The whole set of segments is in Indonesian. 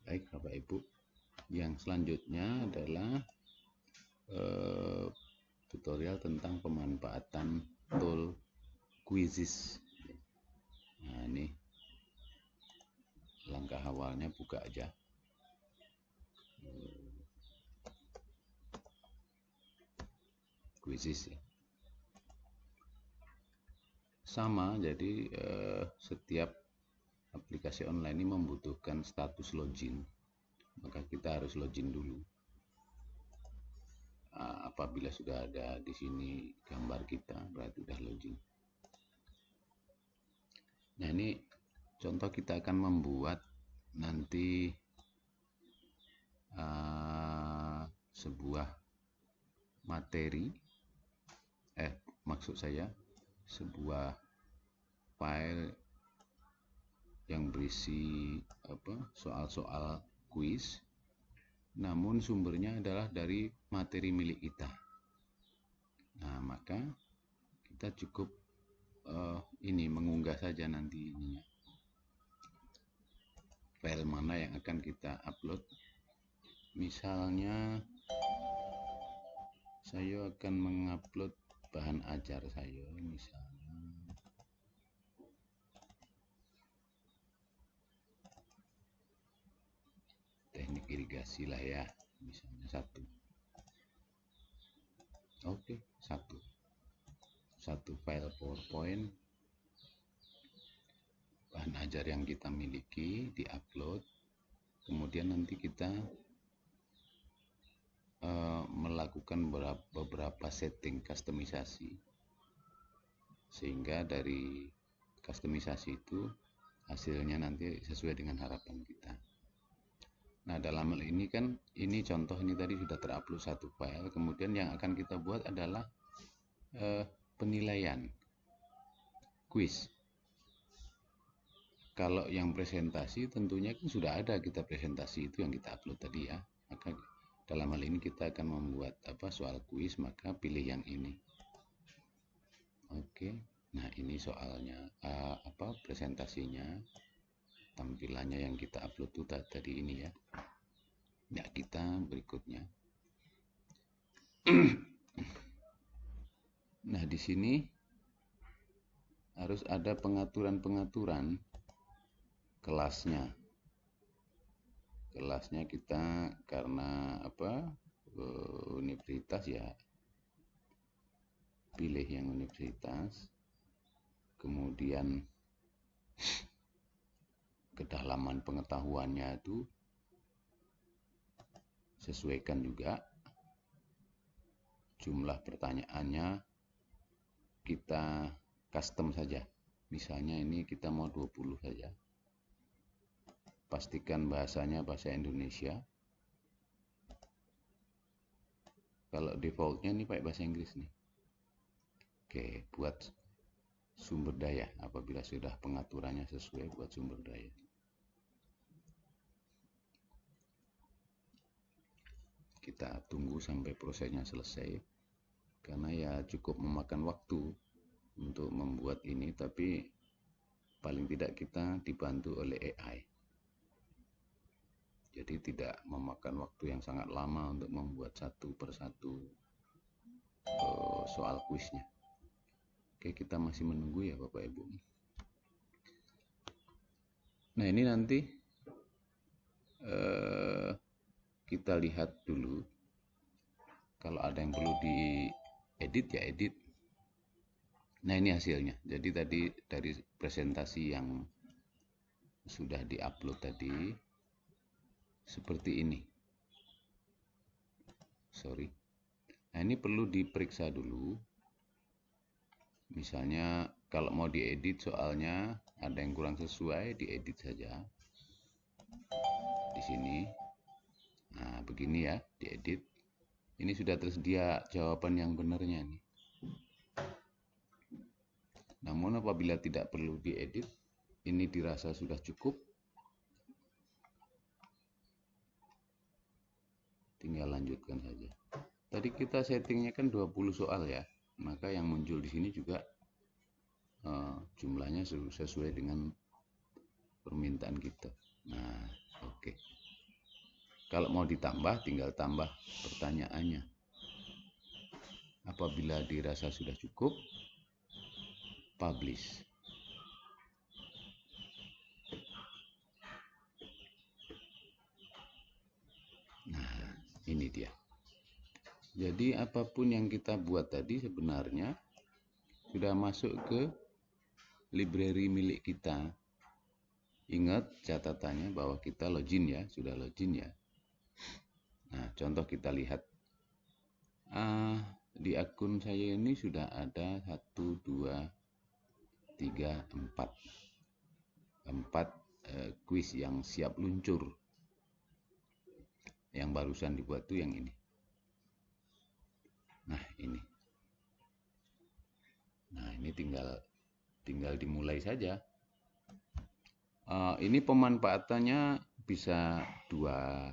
Baik Bapak Ibu, yang selanjutnya adalah tutorial tentang pemanfaatan tool quizzes. Nah, ini langkah awalnya buka aja. Quizzes ya. Sama, jadi setiap aplikasi online ini membutuhkan status login, maka kita harus login dulu. Apabila sudah ada di sini gambar kita, berarti sudah login. Nah, ini contoh kita akan membuat nanti sebuah materi, maksud saya sebuah file yang berisi soal-soal kuis, namun sumbernya adalah dari materi milik kita. Nah, maka kita cukup mengunggah saja nanti ininya, file mana yang akan kita upload. Misalnya saya akan mengupload bahan ajar saya, misalnya teknik irigasi lah ya, misalnya satu. Oke, satu file PowerPoint bahan ajar yang kita miliki diupload. Kemudian nanti kita melakukan beberapa setting kustomisasi, sehingga dari kustomisasi itu hasilnya nanti sesuai dengan harapan kita. Nah, dalam hal ini kan ini contoh, ini tadi sudah terupload satu file. Kemudian yang akan kita buat adalah penilaian quiz. Kalau yang presentasi tentunya kan sudah ada kita presentasi itu yang kita upload tadi ya. Maka dalam hal ini kita akan membuat soal kuis, maka pilih yang ini. Oke. Nah, ini soalnya presentasinya, tampilannya yang kita upload itu tadi ini ya. Ya, kita berikutnya. Nah, di sini harus ada pengaturan-pengaturan kelasnya. Kelasnya kita karena universitas ya, pilih yang universitas. Kemudian kedalaman pengetahuannya itu sesuaikan juga. Jumlah pertanyaannya kita custom saja. Misalnya ini kita mau 20 saja. Pastikan bahasanya bahasa Indonesia. Kalau defaultnya ini pakai bahasa Inggris nih. Oke, buat sumber daya. Apabila sudah pengaturannya sesuai, buat sumber daya. Kita tunggu sampai prosesnya selesai, karena ya cukup memakan waktu untuk membuat ini, tapi paling tidak kita dibantu oleh AI. Jadi tidak memakan waktu yang sangat lama untuk membuat satu persatu soal kuisnya. Oke, kita masih menunggu ya Bapak Ibu. Nah, ini nanti kita lihat dulu. Kalau ada yang perlu diedit ya edit. Nah, ini hasilnya. Jadi tadi dari presentasi yang sudah diupload tadi seperti ini. Nah, ini perlu diperiksa dulu. Misalnya kalau mau diedit soalnya ada yang kurang sesuai, diedit saja. Di sini. Nah, begini ya, diedit. Ini sudah tersedia jawaban yang benarnya nih. Namun apabila tidak perlu diedit, ini dirasa sudah cukup, tinggal lanjutkan saja. Tadi kita settingnya kan 20 soal ya, maka yang muncul di sini juga jumlahnya sesuai dengan permintaan kita. Nah, oke. Kalau mau ditambah, tinggal tambah pertanyaannya. Apabila dirasa sudah cukup, publish. Nah, ini dia. Jadi apapun yang kita buat tadi sebenarnya sudah masuk ke library milik kita. Ingat catatannya bahwa kita login ya, sudah login ya. Nah, contoh kita lihat. Di akun saya ini sudah ada 1, 2, 3, 4. 4 kuis yang siap luncur. Yang barusan dibuat tuh yang ini. Nah, ini. Nah, ini tinggal dimulai saja. Ini pemanfaatannya bisa dua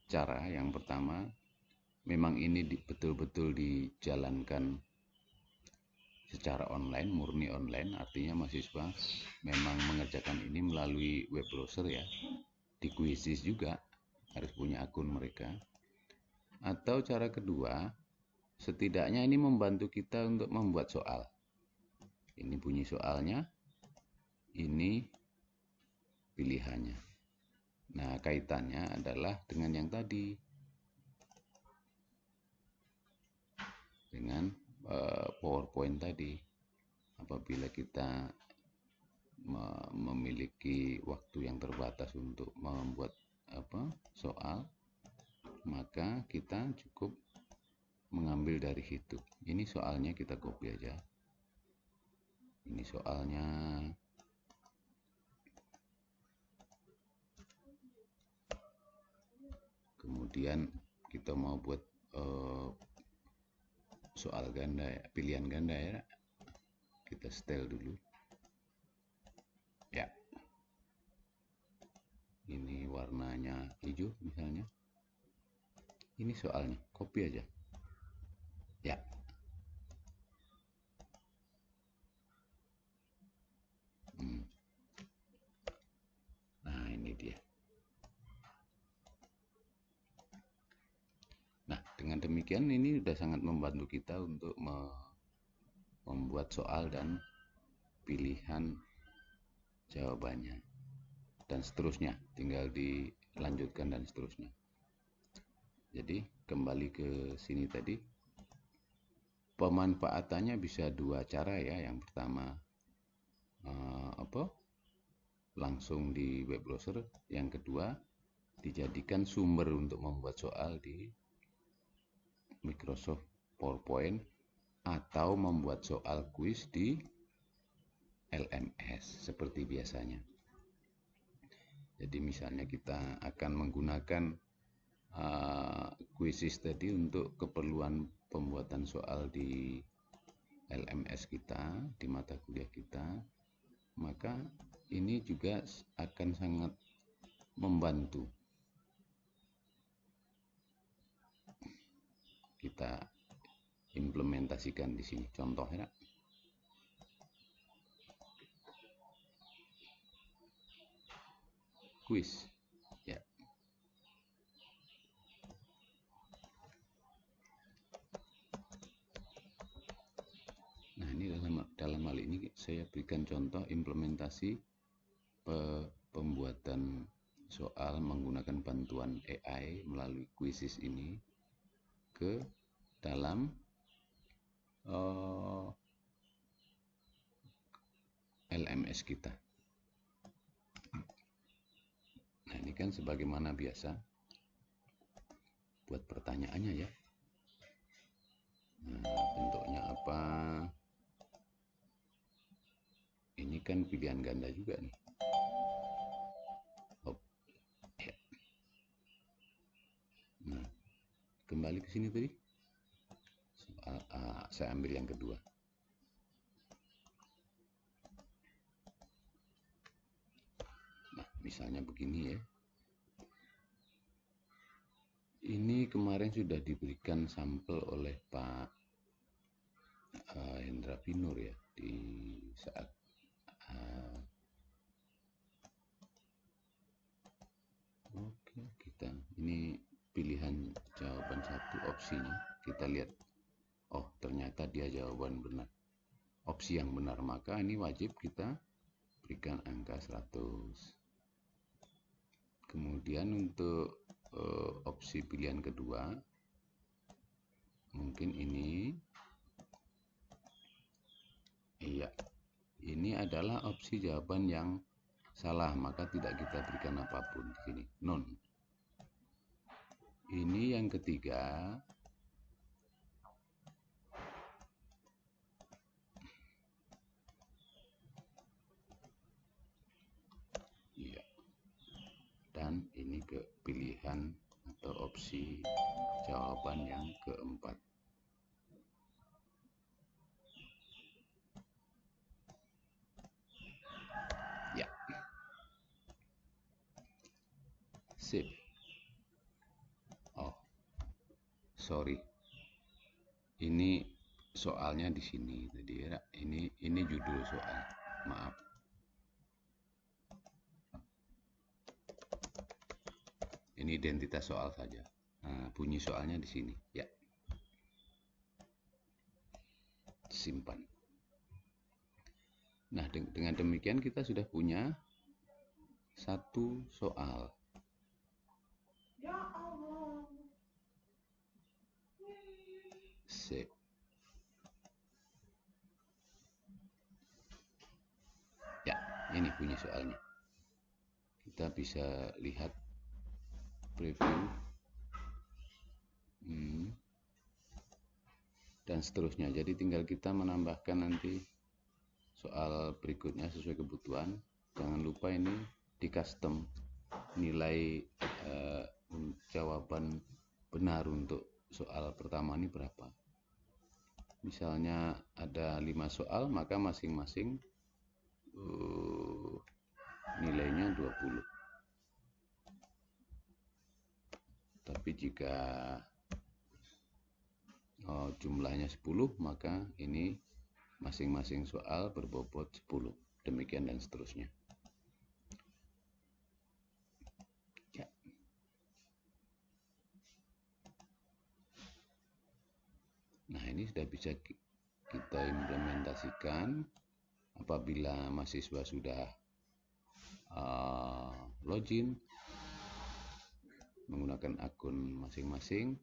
cara. Yang pertama, memang ini betul-betul dijalankan secara online, murni online. Artinya mahasiswa memang mengerjakan ini melalui web browser ya. Di Quizzes juga harus punya akun mereka. Atau cara kedua, setidaknya ini membantu kita untuk membuat soal. Ini bunyi soalnya, ini pilihannya. Nah, kaitannya adalah dengan yang tadi. Dengan PowerPoint tadi. Apabila kita memiliki waktu yang terbatas untuk membuat soal, maka kita cukup mengambil dari situ. Ini soalnya kita copy aja. Ini soalnya. Kemudian kita mau buat soal ganda ya, pilihan ganda ya. Kita setel dulu. Ya. Ini warnanya hijau misalnya. Ini soalnya, copy aja. Ya. Nah, ini dia. Nah, dengan demikian ini sudah sangat membantu kita untuk membuat soal dan pilihan jawabannya. Dan seterusnya, tinggal dilanjutkan dan seterusnya. Jadi, kembali ke sini tadi. Pemanfaatannya bisa dua cara ya. Yang pertama, langsung di web browser. Yang kedua, dijadikan sumber untuk membuat soal di Microsoft PowerPoint atau membuat soal kuis di LMS seperti biasanya. Jadi misalnya kita akan menggunakan Quizzes tadi untuk keperluan pembuatan soal di LMS kita, di mata kuliah kita, maka ini juga akan sangat membantu kita implementasikan di sini. Contohnya, kuis. Ya. Nah, ini dalam hal ini saya berikan contoh implementasi pembuatan soal menggunakan bantuan AI melalui Quizzes ini ke dalam LMS kita. Nah, ini kan sebagaimana biasa buat pertanyaannya ya. Nah, bentuknya apa? Ini kan pilihan ganda juga nih. Ya. Nah, kembali ke sini tadi. Saya ambil yang kedua. Nah, misalnya begini ya. Ini kemarin sudah diberikan sampel oleh Pak Hendra Pinur ya di saat oke, kita ini itu opsinya, kita lihat, oh ternyata dia jawaban benar, opsi yang benar, maka ini wajib kita berikan angka 100. Kemudian untuk opsi pilihan kedua, mungkin ini, iya, ini adalah opsi jawaban yang salah, maka tidak kita berikan apapun di sini, none. Ini yang ketiga, iya, dan ini ke pilihan atau opsi jawaban yang keempat. Ya, sip. Oh, sorry, ini soalnya di sini tadi ya, ini judul soal, maaf. Ini identitas soal saja. Nah, bunyi soalnya di sini, ya. Simpan. Nah, dengan demikian kita sudah punya satu soal. Ya Allah. Sip. Ya, ini bunyi soalnya. Kita bisa lihat preview. Dan seterusnya. Jadi tinggal kita menambahkan nanti soal berikutnya sesuai kebutuhan. Jangan lupa ini di custom nilai jawaban benar untuk soal pertama ini berapa. Misalnya ada 5 soal, maka masing-masing nilainya 20. Tapi jika jumlahnya 10, maka ini masing-masing soal berbobot 10. Demikian dan seterusnya. Ya. Nah, ini sudah bisa kita implementasikan apabila mahasiswa sudah login menggunakan akun masing-masing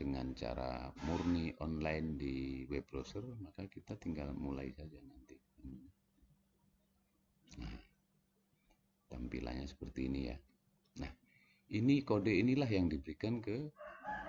dengan cara murni online di web browser, maka kita tinggal mulai saja nanti. Nah, tampilannya seperti ini ya. Nah, ini kode inilah yang diberikan ke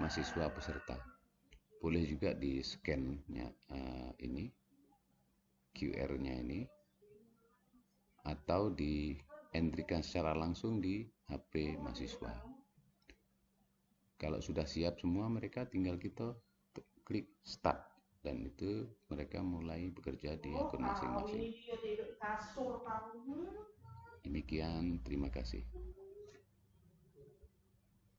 mahasiswa peserta. Boleh juga di scan-nya ini QR-nya ini, atau di entry-kan secara langsung di HP mahasiswa. Kalau sudah siap semua, mereka tinggal kita klik start, dan itu mereka mulai bekerja di akun masing-masing. Demikian, terima kasih.